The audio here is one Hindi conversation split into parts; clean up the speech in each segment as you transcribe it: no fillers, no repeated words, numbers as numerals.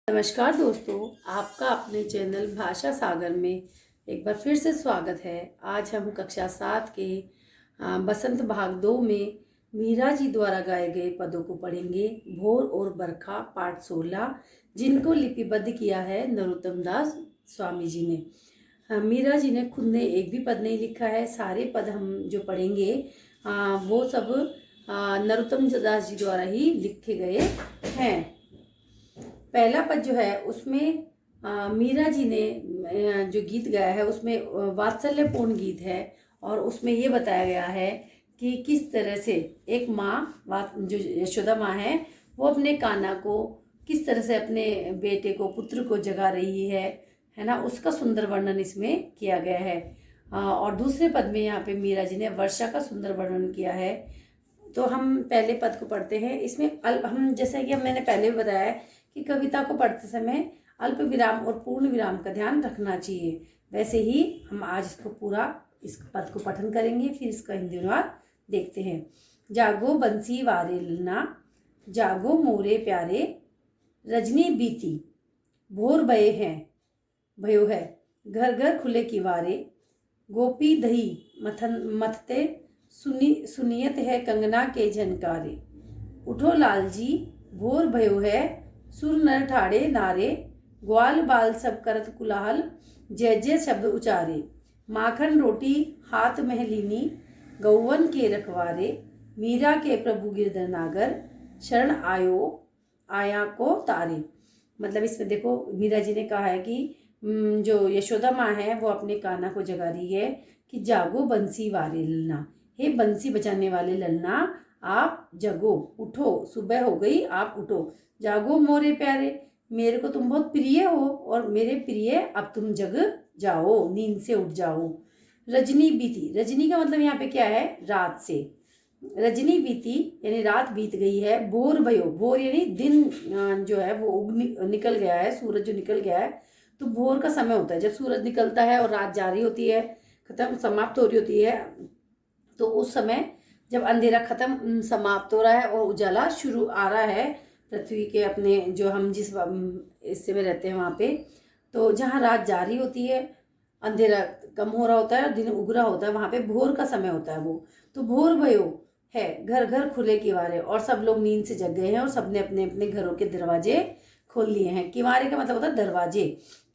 नमस्कार दोस्तों, आपका अपने चैनल भाषा सागर में एक बार फिर से स्वागत है। आज हम कक्षा 7 के बसंत भाग 2 में मीरा जी द्वारा गाए गए पदों को पढ़ेंगे। भोर और बरखा पाठ 16, जिनको लिपिबद्ध किया है नरोत्तम दास स्वामी जी ने। मीरा जी ने खुद ने एक भी पद नहीं लिखा है। सारे पद हम जो पढ़ेंगे वो सब नरोत्तम दास जी द्वारा ही लिखे गए हैं। पहला पद जो है उसमें मीरा जी ने जो गीत गाया है उसमें वात्सल्यपूर्ण गीत है और उसमें ये बताया गया है कि किस तरह से एक माँ जो यशोदा माँ है वो अपने कान्हा को किस तरह से अपने बेटे को पुत्र को जगा रही है ना, उसका सुंदर वर्णन इसमें किया गया है। और दूसरे पद में यहाँ पे मीरा जी ने वर्षा का सुंदर वर्णन किया है। तो हम पहले पद को पढ़ते हैं। इसमें हम जैसा कि मैंने पहले भी बताया है कि कविता को पढ़ते समय अल्प विराम और पूर्ण विराम का ध्यान रखना चाहिए। वैसे ही हम आज इसको पूरा इस पद को पठन करेंगे, फिर इसका हिंदी अनुवाद देखते हैं। जागो बंसी वारे ललना, जागो मोरे प्यारे, रजनी बीती भोर भये हैं भयो है, घर घर खुले किवारे, गोपी दही मथते सुनियत है कंगना के झनकारे। उठो लालजी भोर भयो है, सुर नर ठाड़े नारे, ग्वाल बाल सब करत कुलाहल, जय जय शब्द उचारे। माखन रोटी हाथ महलीनी, गौवन के रखवारे, मीरा के प्रभु गिरधर नागर, शरण आया को तारे। मतलब इसमें देखो मीरा जी ने कहा है कि जो यशोदा माँ है वो अपने कान्हा को जगा रही है कि जागो बंसी वारे ललना, हे बंसी बजाने वाले ललना आप जगो, उठो, सुबह हो गई, आप उठो। जागो मोरे प्यारे, मेरे को तुम बहुत प्रिय हो और मेरे प्रिय अब तुम जग जाओ, नींद से उठ जाओ। रजनी बीती, रजनी का मतलब यहाँ पे क्या है, रात से। रजनी बीती यानी रात बीत गई है। भोर भयो, भोर यानी दिन जो है वो निकल गया है, सूरज जो निकल गया है। तो भोर का समय होता है जब सूरज निकलता है और रात जारी होती है, खत्म समाप्त हो रही होती है। तो उस समय जब अंधेरा खत्म समाप्त हो रहा है और उजाला शुरू आ रहा है पृथ्वी के अपने जो हम जिस हिस्से में रहते हैं वहाँ पे, तो जहाँ रात जारी होती है, अंधेरा कम हो रहा होता है और दिन उग रहा होता है, वहाँ पे भोर का समय होता है वो। तो भोर भयो है, घर घर खुले किवारे, और सब लोग नींद से जग गए हैं और सबने अपने अपने घरों के दरवाजे खोल लिए हैं। किवारे का मतलब होता है दरवाजे,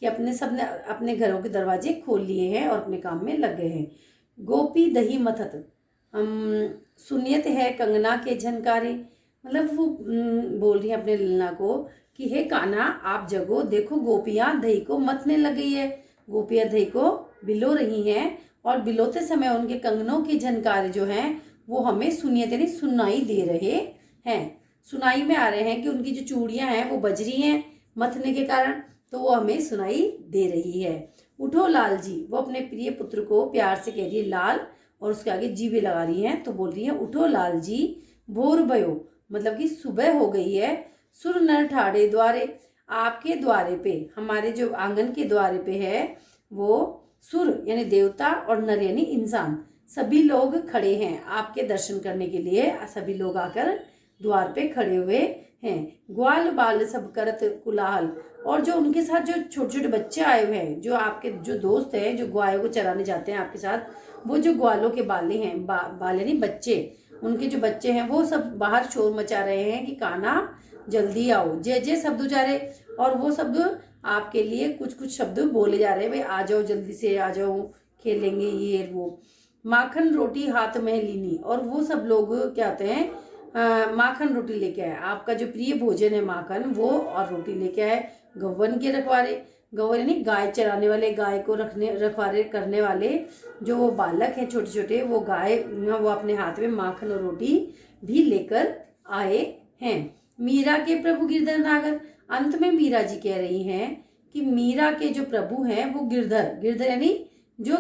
कि सबने अपने घरों के दरवाजे खोल लिए हैं और अपने काम में लग गए हैं। गोपी दही मथत सुनियत है कंगना के झनकारे, मतलब वो बोल रही है अपने ललना को कि हे कान्हा आप जगो, देखो गोपियाँ दही को मथने लग गई है, गोपियाँ दही को बिलो रही हैं और बिलोते समय उनके कंगनों के झनकारे जो हैं वो हमें सुनियत यानी सुनाई दे रहे हैं, सुनाई में आ रहे हैं कि उनकी जो चूड़ियाँ हैं वो बज रही हैं मथने के कारण, तो वो हमें सुनाई दे रही है। उठो लाल जी, वो अपने प्रिय पुत्र को प्यार से कह रही है लाल, और उसके आगे जी भी लगा रही हैं, तो बोल रही है उठो लाल जी भोर भयो, मतलब कि सुबह हो गई है। सुर नर ठाड़े द्वारे, आपके द्वारे पे, हमारे जो आंगन के द्वारे पे है वो सुर यानी देवता और नर यानी इंसान, सभी लोग खड़े हैं आपके दर्शन करने के लिए। सभी लोग आकर द्वार पे खड़े हुए हैं। ग्वाल बाल सब करत कुलाहल, और जो उनके साथ जो छोटे छोटे बच्चे आए हुए हैं, जो आपके जो दोस्त हैं जो ग्वालों को चराने जाते हैं आपके साथ, वो जो ग्वालों के बाले हैं, बाले नहीं बच्चे, उनके जो बच्चे हैं वो सब बाहर शोर मचा रहे हैं कि कान्हा जल्दी आओ, जय जय शब्द उचारे, और वो शब्द आपके लिए कुछ कुछ शब्द बोले जा रहे हैं, भाई आ जाओ जल्दी से आ जाओ, खेलेंगे ये वो। माखन रोटी हाथ में लीनी, और वो सब लोग क्या होते हैं माखन रोटी लेके आए, आपका जो प्रिय भोजन है माखन वो और रोटी लेके आए। गौवन के रखवारे, गौवन यानी गाय चराने वाले, गाय को रखवारे करने वाले जो वो बालक हैं छोटे छोटे, वो गाय वो अपने हाथ में माखन और रोटी भी लेकर आए हैं। मीरा के प्रभु गिरधर नागर, अंत में मीरा जी कह रही हैं कि मीरा के जो प्रभु हैं वो गिरधर यानी जो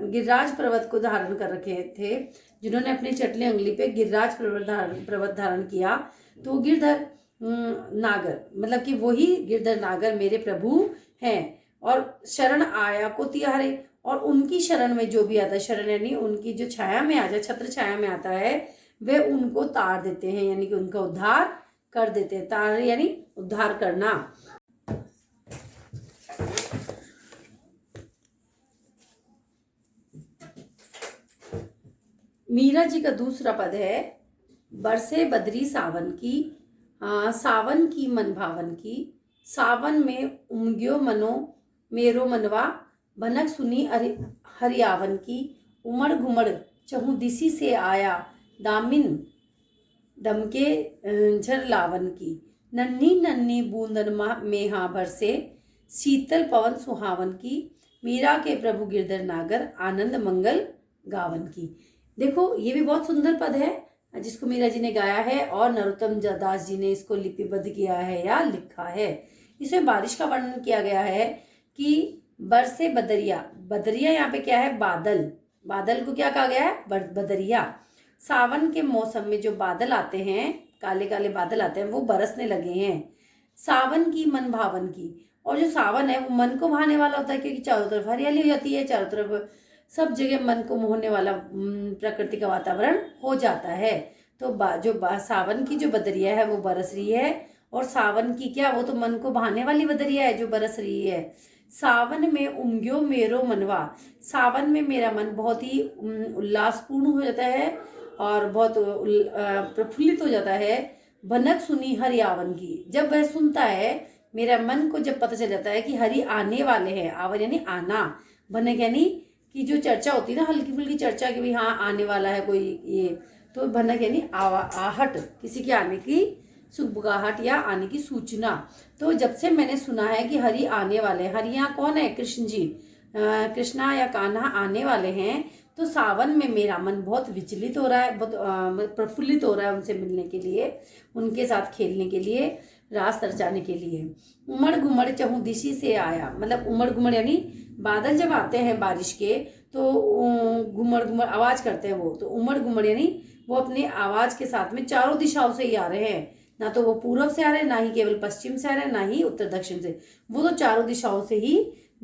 गिरिराज पर्वत को धारण कर रखे थे, जिन्होंने अपनी चटले उंगली पे गिरिराज पर्वत धारण किया, तो गिरधर नागर मतलब कि वही गिरधर नागर मेरे प्रभु हैं। और शरण आया को तिहारे, और उनकी शरण में जो भी आता है, शरण यानी उनकी जो छाया में आ जाए, छत्र छाया में आता है, वे उनको तार देते हैं, यानी कि उनका उद्धार कर देते हैं। तारण यानी उद्धार करना। मीरा जी का दूसरा पद है, बरसे बदरी सावन की, सावन की मन भावन की, सावन में उमग्यो मनो मेरो मनवा, भनक सुनी हरियावन की, उमड़ घुमड़ चहु दिसी से आया, दामिन दमके झरलावन की, नन्ही नन्ही बूंदन मेहा बरसे, शीतल पवन सुहावन की, मीरा के प्रभु गिरधर नागर, आनंद मंगल गावन की। देखो ये भी बहुत सुंदर पद है जिसको मीरा जी ने गाया है और नरोत्तम दास जी ने इसको लिपिबद्ध किया है या लिखा है। इसमें बारिश का वर्णन किया गया है कि बरसे बदरिया, बदरिया यहाँ पे क्या है, बादल, बादल को क्या कहा गया है, बदरिया। सावन के मौसम में जो बादल आते हैं, काले काले बादल आते हैं, वो बरसने लगे हैं। सावन की मन भावन की, और जो सावन है वो मन को भाने वाला होता है क्योंकि चारों तरफ हरियाली हो जाती है, चारों तरफ सब जगह मन को मोहने वाला प्रकृति का वातावरण हो जाता है। तो सावन की जो बदरिया है वो बरस रही है, और सावन की क्या, वो तो मन को भाने वाली बदरिया है जो बरस रही है। सावन में उमग्यो मेरो मनवा, सावन में मेरा मन बहुत ही उल्लासपूर्ण हो जाता है और बहुत प्रफुल्लित हो जाता है। भनक सुनी हरियावन की, जब वह सुनता है, मेरा मन को जब पता चल जाता है कि हरि आने वाले हैं, आवन यानी आना, भनक यानी कि जो चर्चा होती है ना, हल्की फुल्की चर्चा कि भाई हाँ आने वाला है कोई, ये तो भनक यानी आहट, किसी के आने की सुबगाहट या आने की सूचना। तो जब से मैंने सुना है कि हरि आने वाले हैं, हरि यहाँ कौन है, कृष्ण जी, कृष्णा या कान्हा आने वाले हैं, तो सावन में मेरा मन बहुत विचलित हो रहा है, बहुत प्रफुल्लित हो रहा है उनसे मिलने के लिए, उनके साथ खेलने के लिए, रास तरचाने के लिए। उमड़ घुमड़ चहु दिशी से आया, मतलब उमड़ घुमड़ यानी बादल जब आते हैं बारिश के तो घुमड़ घुमड़ आवाज करते हैं वो, तो उमड़ घुमड़ यानी वो अपने आवाज के साथ में चारों दिशाओं से ही आ रहे हैं, ना तो वो पूर्व से आ रहे हैं, ना ही केवल पश्चिम से आ रहे हैं, ना ही उत्तर दक्षिण से, वो तो चारों दिशाओं से ही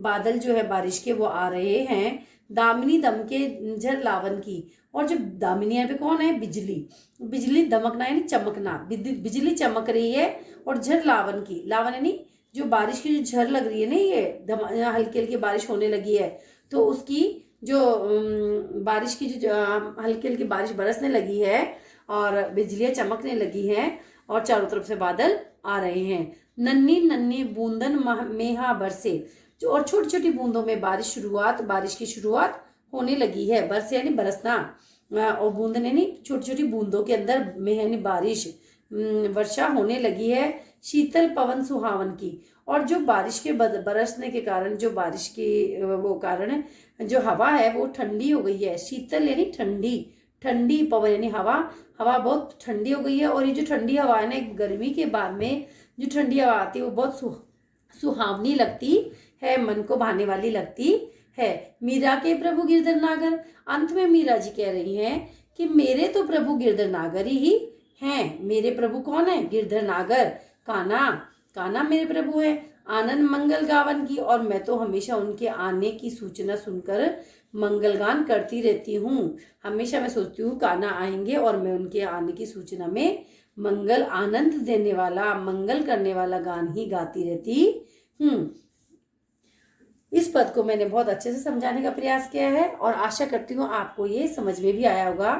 बादल जो है बारिश के वो आ रहे हैं। दामिनी दमके झरलावन की, और जो दामिनी यहाँ पे कौन है, बिजली, बिजली दमकना यानी चमकना, बिजली चमक रही है। और झरलावन की, लावन यानी जो बारिश की जो झर लग रही है ना, ये हल्की हल्की बारिश होने लगी है, तो उसकी जो बारिश की जो हल्की हल्की बारिश बरसने लगी है और बिजलियां चमकने लगी हैं और चारों तरफ से बादल आ रहे हैं। नन्ही नन्ही बूंदन मेहा बरसे, जो और छोटी छोटी बूंदों में बारिश की शुरुआत होने लगी है। बरसे यानी बरसना, और बूंदन यानी छोटी छोटी बूंदों के अंदर में यानी बारिश, वर्षा होने लगी है। शीतल पवन सुहावन की, और जो बारिश के बरसने के कारण, जो बारिश के वो कारण जो हवा है वो ठंडी हो गई है। शीतल यानी ठंडी, ठंडी पवन यानी हवा, हवा बहुत ठंडी हो गई है। और ये जो ठंडी हवा है ना, गर्मी के बाद में जो ठंडी हवा आती है वो बहुत सुहावनी लगती है, मन को भाने वाली लगती है। मीरा के प्रभु गिरधर नागर, अंत में मीरा जी कह रही हैं कि मेरे तो प्रभु गिरधर नागर ही हैं। मेरे प्रभु कौन है, गिरधर नागर, कान्हा, कान्हा मेरे प्रभु है। आनंद मंगल गावन की, और मैं तो हमेशा उनके आने की सूचना सुनकर मंगलगान करती रहती हूँ। हमेशा मैं सोचती हूँ कान्हा आएंगे और मैं उनके आने की सूचना में मंगल, आनंद देने वाला, मंगल करने वाला गान ही गाती रहती हूँ। इस पद को मैंने बहुत अच्छे से समझाने का प्रयास किया है और आशा करती हूँ आपको ये समझ में भी आया होगा।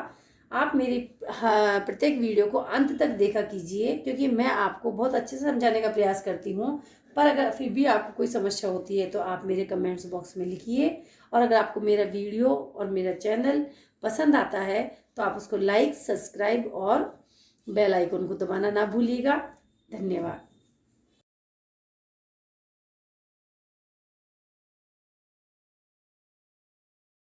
आप मेरी प्रत्येक वीडियो को अंत तक देखा कीजिए, क्योंकि मैं आपको बहुत अच्छे से समझाने का प्रयास करती हूँ। पर अगर फिर भी आपको कोई समस्या होती है तो आप मेरे कमेंट्स बॉक्स में लिखिए। और अगर आपको मेरा वीडियो और मेरा चैनल पसंद आता है तो आप उसको लाइक, सब्सक्राइब और बेल आइकन को दबाना ना भूलिएगा। धन्यवाद।